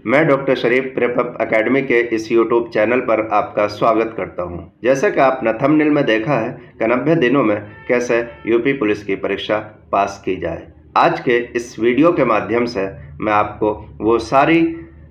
मैं डॉक्टर शरीफ प्रेपअप एकेडमी के इस यूट्यूब चैनल पर आपका स्वागत करता हूं। जैसा कि आपने थंबनेल में देखा है कि 90 दिनों में कैसे यूपी पुलिस की परीक्षा पास की जाए। आज के इस वीडियो के माध्यम से मैं आपको वो सारी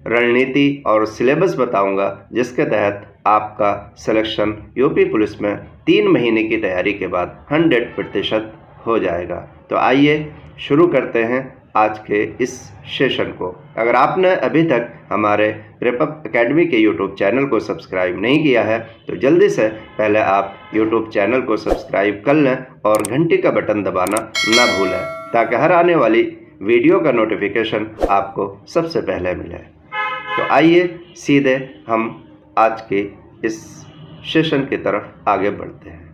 रणनीति और सिलेबस बताऊंगा जिसके तहत आपका सिलेक्शन यूपी पुलिस में 3 महीने की तैयारी के बाद 100% हो जाएगा। तो आइए शुरू करते हैं आज के इस सेशन को। अगर आपने अभी तक हमारे प्रेपअप एकेडमी के यूट्यूब चैनल को सब्सक्राइब नहीं किया है तो जल्दी से पहले आप यूट्यूब चैनल को सब्सक्राइब कर लें और घंटी का बटन दबाना ना भूलें ताकि हर आने वाली वीडियो का नोटिफिकेशन आपको सबसे पहले मिले। तो आइए सीधे हम आज के इस सेशन की तरफ आगे बढ़ते हैं।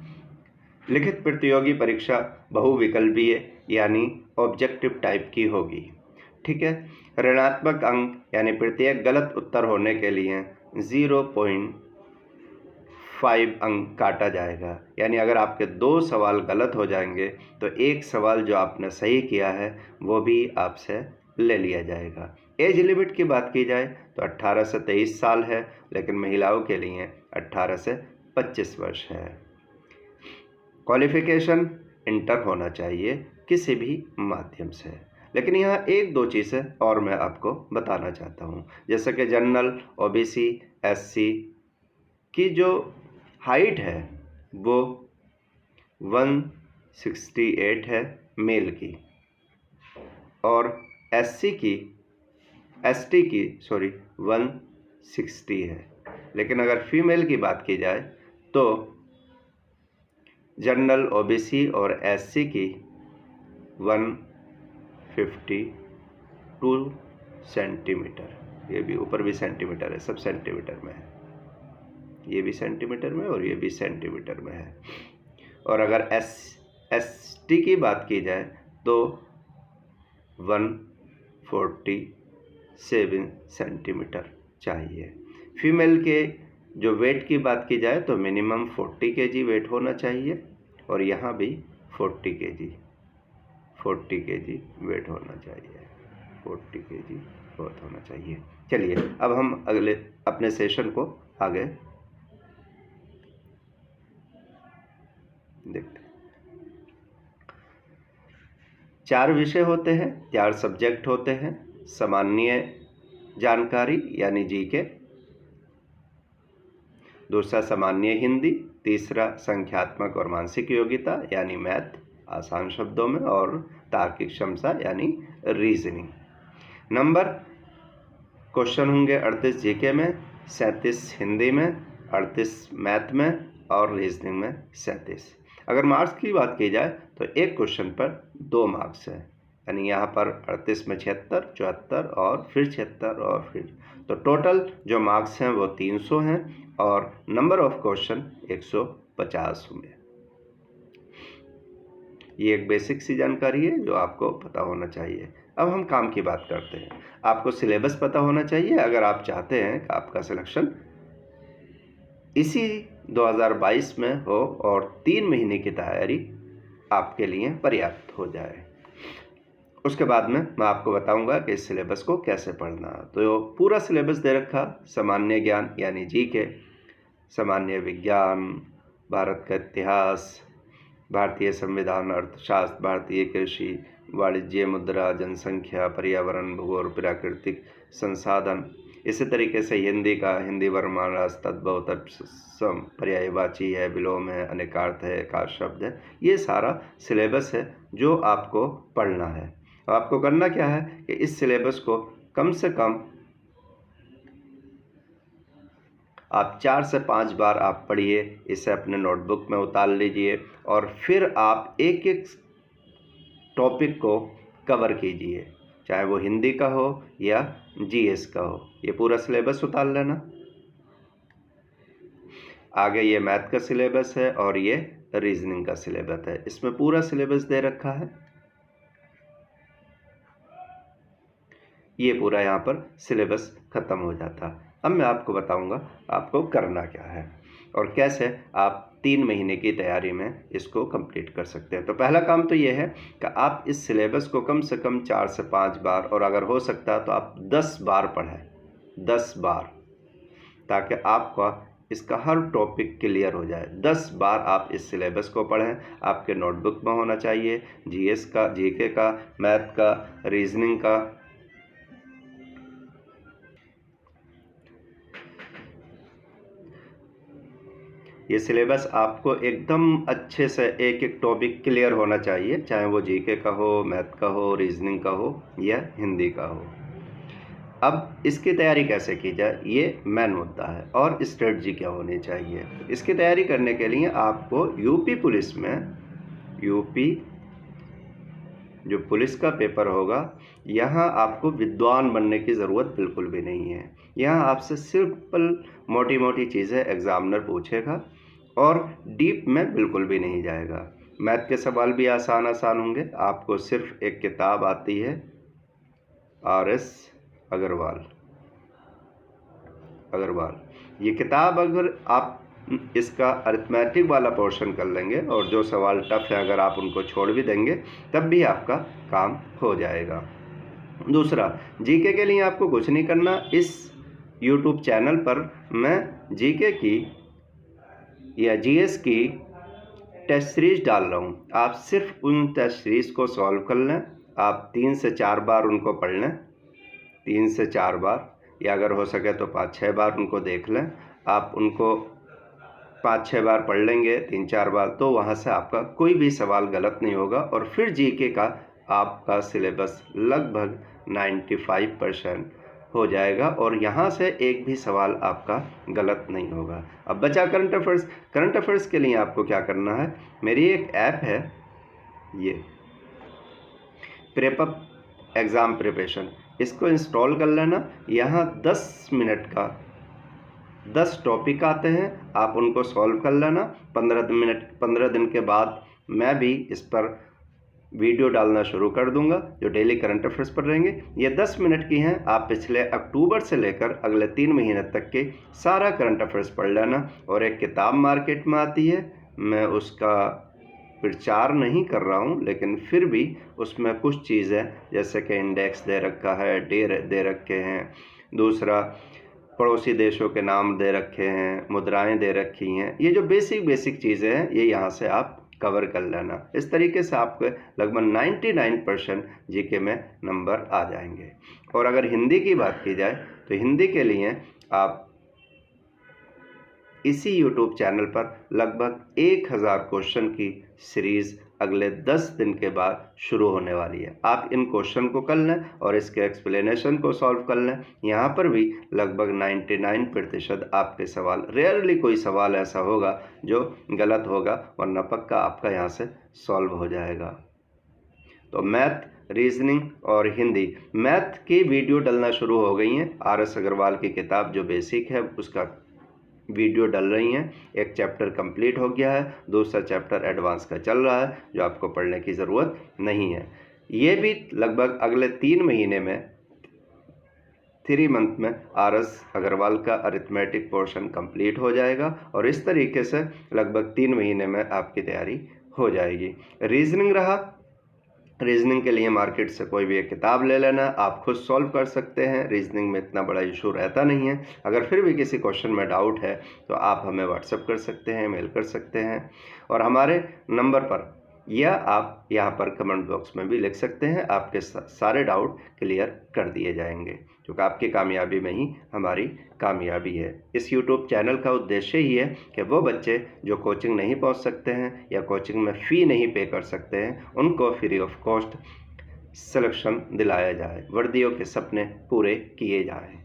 लिखित प्रतियोगी परीक्षा बहुविकल्पीय यानी ऑब्जेक्टिव टाइप की होगी। ठीक है, ऋणात्मक अंक यानी प्रत्येक गलत उत्तर होने के लिए 0.5 अंक काटा जाएगा। यानी अगर आपके 2 सवाल गलत हो जाएंगे तो एक सवाल जो आपने सही किया है वो भी आपसे ले लिया जाएगा। एज लिमिट की बात की जाए तो 18 से 23 साल है, लेकिन महिलाओं के लिए 18 से 25 वर्ष है। क्वालिफिकेशन इंटर होना चाहिए किसी भी माध्यम से। लेकिन यहाँ 1-2 चीज़ें और मैं आपको बताना चाहता हूँ, जैसे कि जनरल, ओबीसी, एससी की जो हाइट है वो 168 है मेल की, और एसटी की 160 है। लेकिन अगर फीमेल की बात की जाए तो जनरल, ओबीसी और एससी की 152 सेंटीमीटर, ये भी ऊपर भी सेंटीमीटर है, सब सेंटीमीटर में है, ये भी सेंटीमीटर में और ये भी सेंटीमीटर में है। और अगर एसटी की बात की जाए तो 147 सेंटीमीटर चाहिए। फीमेल के जो वेट की बात की जाए तो मिनिमम 40 kg वेट होना चाहिए, और यहाँ भी 40 kg वेट होना चाहिए, 40 kg वेट होना चाहिए। चलिए अब हम अगले अपने सेशन को आगे देखते हैं। 4 विषय होते हैं, 4 सब्जेक्ट होते हैं। सामान्य जानकारी यानी जीके, दूसरा सामान्य हिंदी, तीसरा संख्यात्मक और मानसिक योग्यता यानी मैथ आसान शब्दों में, और तार्किक क्षमता यानी रीजनिंग। नंबर क्वेश्चन होंगे 38 जीके में, 37 हिंदी में, 38 मैथ में और रीजनिंग में 37। अगर मार्क्स की बात की जाए तो एक क्वेश्चन पर 2 मार्क्स है, यानी यहाँ पर 38 में 76, 74 और फिर 76 और फिर, तो टोटल जो मार्क्स हैं वो 300 हैं और नंबर ऑफ क्वेश्चन 150 होंगे। ये एक बेसिक सी जानकारी है जो आपको पता होना चाहिए। अब हम काम की बात करते हैं। आपको सिलेबस पता होना चाहिए अगर आप चाहते हैं कि आपका सिलेक्शन इसी 2022 में हो और 3 महीने की तैयारी आपके लिए पर्याप्त हो जाए। उसके बाद में मैं आपको बताऊंगा कि इस सिलेबस को कैसे पढ़ना। तो पूरा सिलेबस दे रखा, सामान्य ज्ञान यानी जीके, सामान्य विज्ञान, भारत का इतिहास, भारतीय संविधान, अर्थशास्त्र, भारतीय कृषि, वाणिज्य, मुद्रा, जनसंख्या, पर्यावरण, भूगोल, प्राकृतिक संसाधन। इसी तरीके से हिंदी का हिंदी वर्णमाला, तद्भव, तत्सम, पर्यायवाची है, विलोम है, अनेकार्थ है, एकार्थ शब्द है। ये सारा सिलेबस है जो आपको पढ़ना है। आपको करना क्या है कि इस सिलेबस को कम से कम आप 4 से 5 बार आप पढ़िए, इसे अपने नोटबुक में उतार लीजिए और फिर आप एक एक टॉपिक को कवर कीजिए, चाहे वो हिंदी का हो या जीएस का हो। ये पूरा सिलेबस उतार लेना। आगे ये मैथ का सिलेबस है और ये रीजनिंग का सिलेबस है, इसमें पूरा सिलेबस दे रखा है। ये पूरा यहाँ पर सिलेबस खत्म हो जाता। अब मैं आपको बताऊंगा आपको करना क्या है और कैसे आप 3 महीने की तैयारी में इसको कंप्लीट कर सकते हैं। तो पहला काम तो ये है कि आप इस सिलेबस को कम से कम 4 से 5 बार, और अगर हो सकता है तो आप 10 बार पढ़ें। 10 बार, ताकि आपका इसका हर टॉपिक क्लियर हो जाए। 10 बार आप इस सिलेबस को पढ़ें। आपके नोटबुक में होना चाहिए, जीएस का, जीके का, मैथ का, रीजनिंग का। ये सिलेबस आपको एकदम अच्छे से एक एक टॉपिक क्लियर होना चाहिए, चाहे वो जीके का हो, मैथ का हो, रीजनिंग का हो या हिंदी का हो। अब इसकी तैयारी कैसे की जाए, ये मेन मुद्दा है। और स्ट्रेटजी क्या होनी चाहिए इसकी तैयारी करने के लिए? आपको यूपी पुलिस में, यूपी जो पुलिस का पेपर होगा, यहाँ आपको विद्वान बनने की ज़रूरत बिल्कुल भी नहीं है। यहाँ आपसे सिंपल मोटी मोटी चीज़ें एग्जामिनर पूछेगा और डीप में बिल्कुल भी नहीं जाएगा। मैथ के सवाल भी आसान आसान होंगे। आपको सिर्फ एक किताब आती है, RS अग्रवाल। ये किताब अगर आप इसका अरिथमेटिक वाला पोर्शन कर लेंगे और जो सवाल टफ है अगर आप उनको छोड़ भी देंगे तब भी आपका काम हो जाएगा। दूसरा, जीके के लिए आपको कुछ नहीं करना। इस YouTube चैनल पर मैं जीके की या जीएस की टेस्ट सीरीज डाल रहा हूँ। आप सिर्फ उन टेस्ट सीरीज को सॉल्व कर लें। आप 3 से 4 बार उनको पढ़ लें, 3 से 4 बार, या अगर हो सके तो 5-6 बार उनको देख लें। आप उनको 5-6 बार पढ़ लेंगे, 3-4 बार, तो वहाँ से आपका कोई भी सवाल गलत नहीं होगा। और फिर जीके का आपका सिलेबस लगभग 95% हो जाएगा और यहाँ से एक भी सवाल आपका गलत नहीं होगा। अब बचा करंट अफेयर्स। करंट अफेयर्स के लिए आपको क्या करना है? मेरी एक ऐप है, ये प्रेपअप एग्ज़ाम प्रिपरेशन, इसको इंस्टॉल कर लेना। यहाँ 10 मिनट का 10 टॉपिक आते हैं, आप उनको सॉल्व कर लेना। 15 दिन के बाद मैं भी इस पर वीडियो डालना शुरू कर दूंगा जो डेली करंट अफेयर्स पर रहेंगे। ये 10 मिनट की हैं। आप पिछले अक्टूबर से लेकर अगले 3 महीने तक के सारा करंट अफेयर्स पढ़ लेना। और एक किताब मार्केट में आती है, मैं उसका प्रचार नहीं कर रहा हूँ, लेकिन फिर भी उसमें कुछ चीज़ें जैसे कि इंडेक्स दे रखा है, दे रखे हैं, दूसरा पड़ोसी देशों के नाम दे रखे हैं, मुद्राएं दे रखी हैं। ये जो बेसिक चीज़ें हैं ये यहाँ से आप कवर कर लेना। इस तरीके से आपके लगभग 99% जीके में नंबर आ जाएंगे। और अगर हिंदी की बात की जाए तो हिंदी के लिए आप इसी YouTube चैनल पर लगभग 1000 क्वेश्चन की सीरीज़ अगले 10 दिन के बाद शुरू होने वाली है। आप इन क्वेश्चन को कर लें और इसके एक्सप्लेनेशन को सॉल्व कर लें। यहाँ पर भी लगभग 99% आपके सवाल, रेयरली कोई सवाल ऐसा होगा जो गलत होगा, वरना पक्का आपका यहाँ से सॉल्व हो जाएगा। तो मैथ, रीजनिंग और हिंदी, मैथ की वीडियो डलना शुरू हो गई हैं। RS अग्रवाल की किताब जो बेसिक है उसका वीडियो डल रही हैं। एक चैप्टर कंप्लीट हो गया है, दूसरा चैप्टर एडवांस का चल रहा है जो आपको पढ़ने की ज़रूरत नहीं है। ये भी लगभग अगले 3 महीने में, 3 मंथ में RS अग्रवाल का अरिथमेटिक पोर्शन कंप्लीट हो जाएगा और इस तरीके से लगभग 3 महीने में आपकी तैयारी हो जाएगी। रीजनिंग रहा, रीजनिंग के लिए मार्केट से कोई भी एक किताब ले लेना, आप खुद सॉल्व कर सकते हैं। रीजनिंग में इतना बड़ा इशू रहता नहीं है। अगर फिर भी किसी क्वेश्चन में डाउट है तो आप हमें व्हाट्सएप कर सकते हैं, मेल कर सकते हैं और हमारे नंबर पर, या आप यहाँ पर कमेंट बॉक्स में भी लिख सकते हैं। आपके सारे डाउट क्लियर कर दिए जाएंगे, क्योंकि आपकी कामयाबी में ही हमारी कामयाबी है। इस YouTube चैनल का उद्देश्य ही है कि वो बच्चे जो कोचिंग नहीं पहुँच सकते हैं या कोचिंग में फ़ी नहीं पे कर सकते हैं, उनको फ्री ऑफ कॉस्ट सिलेक्शन दिलाया जाए, वर्दियों के सपने पूरे किए जाएं।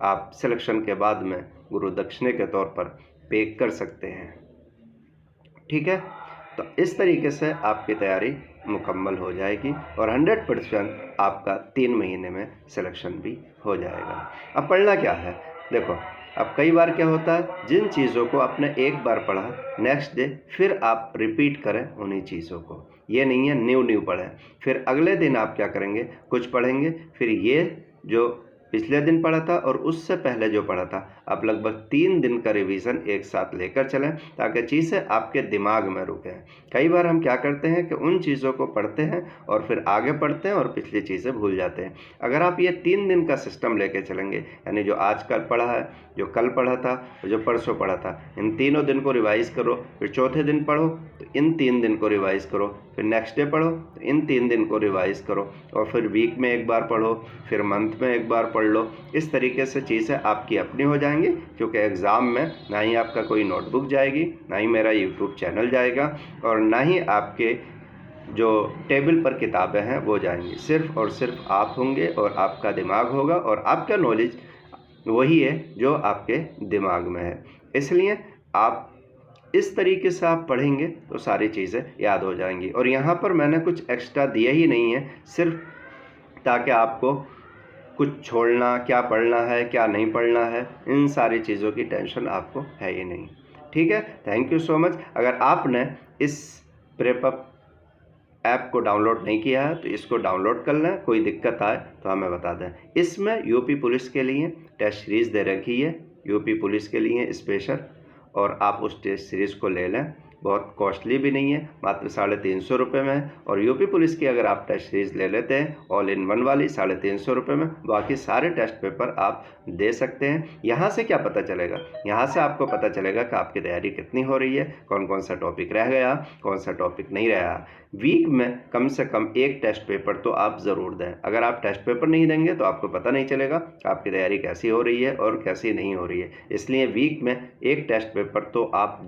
आप सिलेक्शन के बाद में गुरु दक्षिणे के तौर पर पे कर सकते हैं। ठीक है, तो इस तरीके से आपकी तैयारी मुकम्मल हो जाएगी और 100% आपका 3 महीने में सिलेक्शन भी हो जाएगा। अब पढ़ना क्या है? देखो, अब कई बार क्या होता है, जिन चीज़ों को आपने एक बार पढ़ा, नेक्स्ट डे फिर आप रिपीट करें उन्हीं चीज़ों को। ये नहीं है न्यू पढ़ें। फिर अगले दिन आप क्या करेंगे, कुछ पढ़ेंगे, फिर ये जो पिछले दिन पढ़ा था और उससे पहले जो पढ़ा था, आप लगभग 3 दिन का रिवीजन एक साथ लेकर चलें ताकि चीज़ें आपके दिमाग में रुकें। कई बार हम क्या करते हैं कि उन चीज़ों को पढ़ते हैं और फिर आगे पढ़ते हैं और पिछली चीज़ें भूल जाते हैं। अगर आप ये 3 दिन का सिस्टम लेके चलेंगे, यानी जो आज कल पढ़ा है, जो कल पढ़ा था, जो परसों पढ़ा था, इन तीनों दिन को रिवाइज़ करो, फिर चौथे दिन पढ़ो तो इन 3 दिन को रिवाइज़ करो, फिर नेक्स्ट डे पढ़ो तो इन 3 दिन को रिवाइज़ करो, और फिर वीक में एक बार पढ़ो, फिर मंथ में एक बार पढ़ लो। इस तरीके से चीज़ें आपकी अपनी हो जाएंगी, क्योंकि एग्ज़ाम में ना ही आपका कोई नोटबुक जाएगी, ना ही मेरा यूट्यूब चैनल जाएगा, और ना ही आपके जो टेबल पर किताबें हैं वो जाएंगी। सिर्फ़ और सिर्फ आप होंगे और आपका दिमाग होगा, और आपका नॉलेज वही है जो आपके दिमाग में है। इसलिए आप इस तरीके से आप पढ़ेंगे तो सारी चीज़ें याद हो जाएंगी। और यहाँ पर मैंने कुछ एक्स्ट्रा दिया ही नहीं है, सिर्फ ताकि आपको कुछ छोड़ना, क्या पढ़ना है क्या नहीं पढ़ना है, इन सारी चीज़ों की टेंशन आपको है ही नहीं। ठीक है, थैंक यू सो मच। अगर आपने इस प्रेपअप ऐप को डाउनलोड नहीं किया है तो इसको डाउनलोड कर लें, कोई दिक्कत आए तो हमें बता दें। इसमें यूपी पुलिस के लिए टेस्ट सीरीज़ दे रखी है, यूपी पुलिस के लिए स्पेशल, और आप उस टेस्ट सीरीज़ को ले लें। बहुत कॉस्टली भी नहीं है, मात्र 350 रुपये में है। और यूपी पुलिस की अगर आप टेस्ट सीरीज़ ले लेते हैं ऑल इन वन वाली 350 रुपये में, बाकी सारे टेस्ट पेपर आप दे सकते हैं। यहाँ से क्या पता चलेगा, यहाँ से आपको पता चलेगा कि आपकी तैयारी कितनी हो रही है, कौन कौन सा टॉपिक रह गया, कौन सा टॉपिक नहीं रहा। वीक में कम से कम एक टेस्ट पेपर तो आप ज़रूर दें। अगर आप टेस्ट पेपर नहीं देंगे तो आपको पता नहीं चलेगा कि आपकी तैयारी कैसी हो रही है और कैसी नहीं हो रही है। इसलिए वीक में एक टेस्ट पेपर तो आप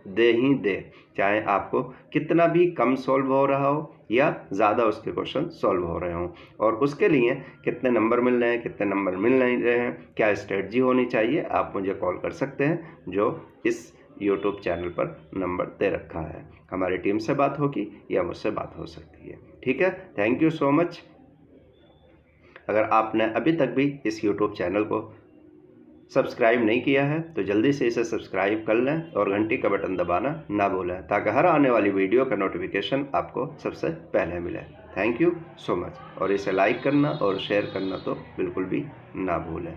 दे ही दे, चाहे आपको कितना भी कम सॉल्व हो रहा हो या ज़्यादा उसके क्वेश्चन सॉल्व हो रहे हों। और उसके लिए कितने नंबर मिल रहे हैं, कितने नंबर मिल नहीं रहे हैं, क्या स्ट्रेटजी होनी चाहिए, आप मुझे कॉल कर सकते हैं, जो इस यूट्यूब चैनल पर नंबर दे रखा है। हमारी टीम से बात होगी या मुझसे बात हो सकती है। ठीक है, थैंक यू सो मच। अगर आपने अभी तक भी इस यूट्यूब चैनल को सब्सक्राइब नहीं किया है तो जल्दी से इसे सब्सक्राइब कर लें और घंटी का बटन दबाना ना भूलें, ताकि हर आने वाली वीडियो का नोटिफिकेशन आपको सबसे पहले मिले। Thank you so much. और इसे लाइक करना और शेयर करना तो बिल्कुल भी ना भूलें।